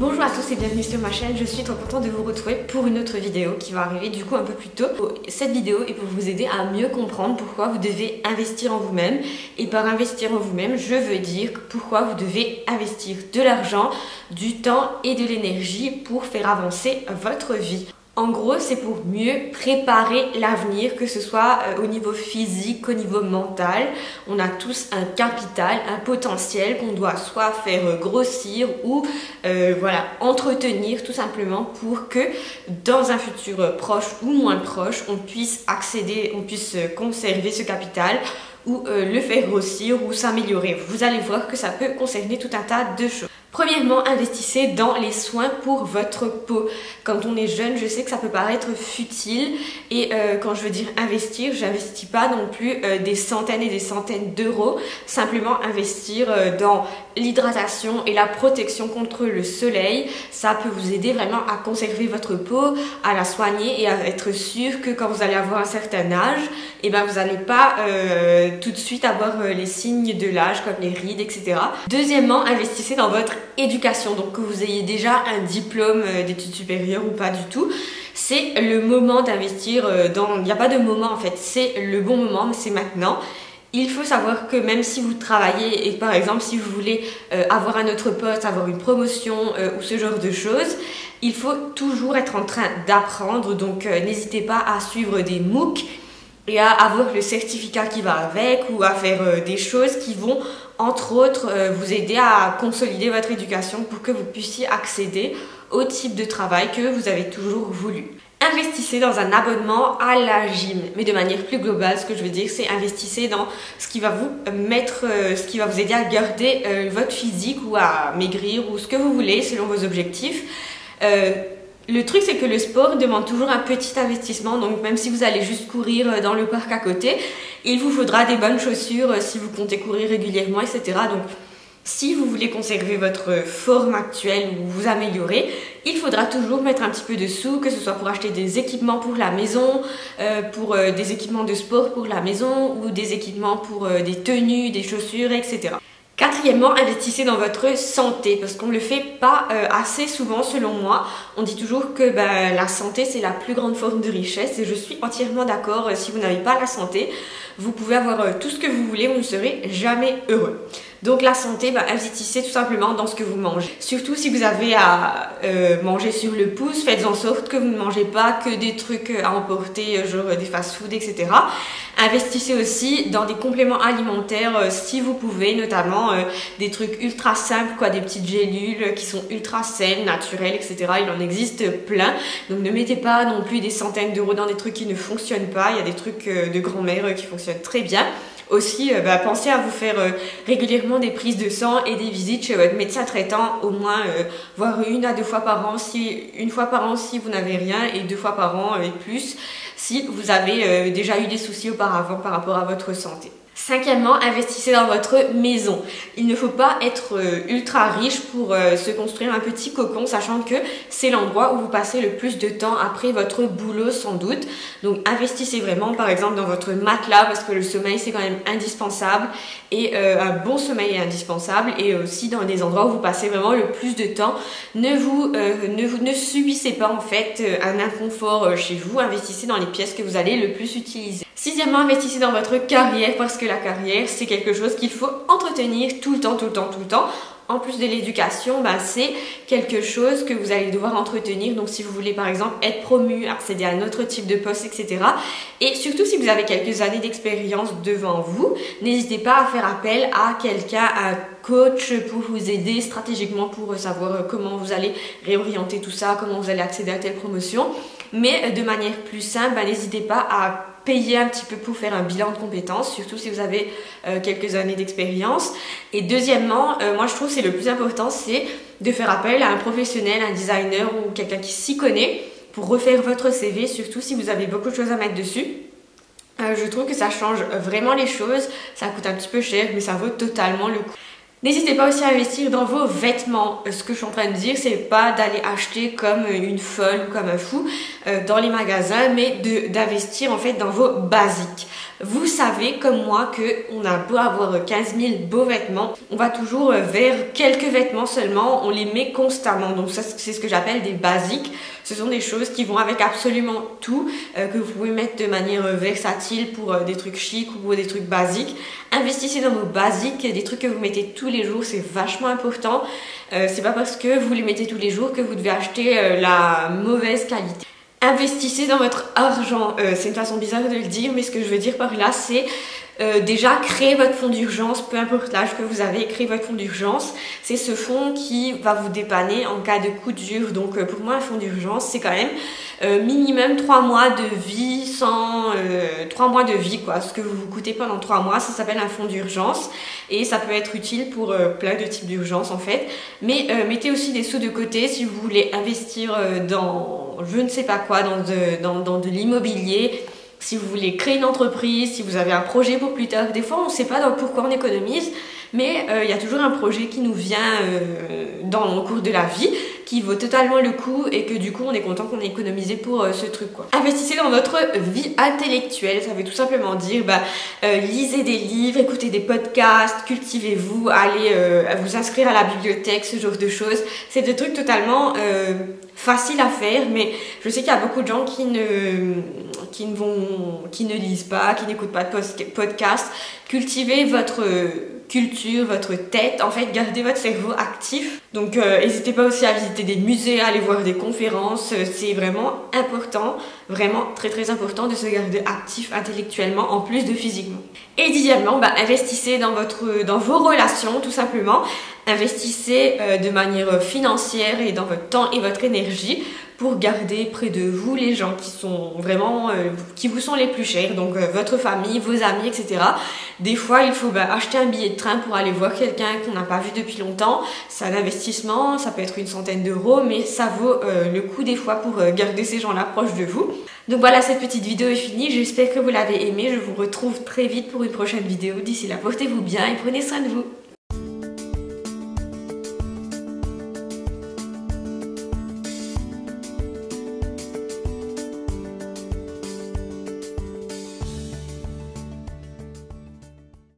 Bonjour à tous et bienvenue sur ma chaîne, je suis trop contente de vous retrouver pour une autre vidéo qui va arriver du coup un peu plus tôt. Cette vidéo est pour vous aider à mieux comprendre pourquoi vous devez investir en vous-même. Et par investir en vous-même, je veux dire pourquoi vous devez investir de l'argent, du temps et de l'énergie pour faire avancer votre vie. En gros, c'est pour mieux préparer l'avenir, que ce soit au niveau physique, au niveau mental. On a tous un capital, un potentiel qu'on doit soit faire grossir ou voilà, entretenir tout simplement pour que dans un futur proche ou moins proche, on puisse accéder, on puisse conserver ce capital ou le faire grossir ou s'améliorer. Vous allez voir que ça peut concerner tout un tas de choses. Premièrement, investissez dans les soins pour votre peau. Quand on est jeune, je sais que ça peut paraître futile et quand je veux dire investir, j'investis pas non plus des centaines et des centaines d'euros. Simplement investir dans l'hydratation et la protection contre le soleil. Ça peut vous aider vraiment à conserver votre peau, à la soigner et à être sûr que quand vous allez avoir un certain âge, et ben vous n'allez pas tout de suite avoir les signes de l'âge comme les rides, etc. Deuxièmement, investissez dans votre éducation, donc que vous ayez déjà un diplôme d'études supérieures ou pas du tout, c'est le moment d'investir dans... Il n'y a pas de moment en fait, c'est le bon moment, mais c'est maintenant. Il faut savoir que même si vous travaillez et par exemple si vous voulez avoir un autre poste, avoir une promotion ou ce genre de choses, il faut toujours être en train d'apprendre, donc n'hésitez pas à suivre des MOOC et à avoir le certificat qui va avec ou à faire des choses qui vont entre autres vous aider à consolider votre éducation pour que vous puissiez accéder au type de travail que vous avez toujours voulu. Investissez dans un abonnement à la gym, mais de manière plus globale, ce que je veux dire, c'est investissez dans ce qui va vous mettre, ce qui va vous aider à garder votre physique ou à maigrir ou ce que vous voulez selon vos objectifs. Le truc, c'est que le sport demande toujours un petit investissement, donc même si vous allez juste courir dans le parc à côté, il vous faudra des bonnes chaussures si vous comptez courir régulièrement, etc. Donc, si vous voulez conserver votre forme actuelle ou vous améliorer, il faudra toujours mettre un petit peu de sous, que ce soit pour acheter des équipements pour la maison, pour des équipements de sport pour la maison ou des équipements pour des tenues, des chaussures, etc. Quatrièmement, investissez dans votre santé parce qu'on ne le fait pas assez souvent selon moi. On dit toujours que la santé c'est la plus grande forme de richesse et je suis entièrement d'accord. Si vous n'avez pas la santé, vous pouvez avoir tout ce que vous voulez, vous ne serez jamais heureux. Donc la santé, investissez tout simplement dans ce que vous mangez. Surtout si vous avez à manger sur le pouce, faites en sorte que vous ne mangez pas que des trucs à emporter, genre des fast-food, etc. Investissez aussi dans des compléments alimentaires si vous pouvez, notamment des trucs ultra simples, quoi, des petites gélules qui sont ultra saines, naturelles, etc. Il en existe plein. Donc ne mettez pas non plus des centaines d'euros dans des trucs qui ne fonctionnent pas. Il y a des trucs de grand-mère qui fonctionnent très bien. Aussi, pensez à vous faire régulièrement des prises de sang et des visites chez votre médecin traitant, au moins voire 1 à 2 fois par an, une fois par an si vous n'avez rien et 2 fois par an et plus si vous avez déjà eu des soucis auparavant par rapport à votre santé. Cinquièmement, investissez dans votre maison. Il ne faut pas être ultra riche pour se construire un petit cocon, sachant que c'est l'endroit où vous passez le plus de temps après votre boulot sans doute. Donc investissez vraiment par exemple dans votre matelas parce que le sommeil c'est quand même indispensable et un bon sommeil est indispensable et aussi dans des endroits où vous passez vraiment le plus de temps. Ne subissez pas en fait un inconfort chez vous, investissez dans les pièces que vous allez le plus utiliser. Sixièmement, investissez dans votre carrière parce que la carrière, c'est quelque chose qu'il faut entretenir tout le temps, tout le temps, tout le temps. En plus de l'éducation, c'est quelque chose que vous allez devoir entretenir. Donc si vous voulez par exemple être promu, accéder à un autre type de poste, etc. Et surtout si vous avez quelques années d'expérience devant vous, n'hésitez pas à faire appel à quelqu'un, un coach pour vous aider stratégiquement pour savoir comment vous allez réorienter tout ça, comment vous allez accéder à telle promotion. Mais de manière plus simple, n'hésitez pas à payer un petit peu pour faire un bilan de compétences, surtout si vous avez quelques années d'expérience. Et deuxièmement, moi je trouve que c'est le plus important, c'est de faire appel à un professionnel, un designer ou quelqu'un qui s'y connaît pour refaire votre CV, surtout si vous avez beaucoup de choses à mettre dessus. Je trouve que ça change vraiment les choses, ça coûte un petit peu cher mais ça vaut totalement le coup. N'hésitez pas aussi à investir dans vos vêtements. Ce que je suis en train de dire, c'est pas d'aller acheter comme une folle ou comme un fou dans les magasins, mais d'investir en fait dans vos basiques. Vous savez comme moi qu'on a beau avoir 15 000 beaux vêtements, on va toujours vers quelques vêtements seulement, on les met constamment. Donc ça, c'est ce que j'appelle des basiques. Ce sont des choses qui vont avec absolument tout, que vous pouvez mettre de manière versatile pour des trucs chics ou pour des trucs basiques. Investissez dans vos basiques, des trucs que vous mettez tous les jours, c'est vachement important. C'est pas parce que vous les mettez tous les jours que vous devez acheter la mauvaise qualité. Investissez dans votre argent. C'est une façon bizarre de le dire, mais ce que je veux dire par là, c'est déjà créer votre fonds d'urgence, peu importe l'âge que vous avez, créer votre fonds d'urgence. C'est ce fonds qui va vous dépanner en cas de coup dur. Donc pour moi, un fonds d'urgence, c'est quand même minimum 3 mois de vie sans 3 mois de vie, quoi. Ce que vous vous coûtez pendant 3 mois, ça s'appelle un fonds d'urgence et ça peut être utile pour plein de types d'urgence en fait. Mais mettez aussi des sous de côté si vous voulez investir dans je ne sais pas quoi, dans de l'immobilier. Si vous voulez créer une entreprise, si vous avez un projet pour plus tard, des fois on ne sait pas pourquoi on économise, mais il y a toujours un projet qui nous vient dans le cours de la vie, qui vaut totalement le coup et que du coup on est content qu'on ait économisé pour ce truc quoi. Investissez dans votre vie intellectuelle, ça veut tout simplement dire lisez des livres, écoutez des podcasts, cultivez-vous, allez vous inscrire à la bibliothèque, ce genre de choses. C'est des trucs totalement faciles à faire, mais je sais qu'il y a beaucoup de gens qui ne lisent pas, qui n'écoutent pas de podcast. Cultivez votre culture, votre tête, en fait gardez votre cerveau actif. Donc n'hésitez pas aussi à visiter des musées, à aller voir des conférences, c'est vraiment important, vraiment très très important de se garder actif intellectuellement en plus de physiquement. Et dixièmement, investissez dans vos relations tout simplement, investissez de manière financière et dans votre temps et votre énergie pour garder près de vous les gens qui sont vraiment, qui vous sont les plus chers, donc votre famille, vos amis, etc. Des fois, il faut acheter un billet de train pour aller voir quelqu'un qu'on n'a pas vu depuis longtemps. C'est un investissement, ça peut être une centaine d'euros, mais ça vaut le coup des fois pour garder ces gens-là proches de vous. Donc voilà, cette petite vidéo est finie, j'espère que vous l'avez aimée. Je vous retrouve très vite pour une prochaine vidéo. D'ici là, portez-vous bien et prenez soin de vous.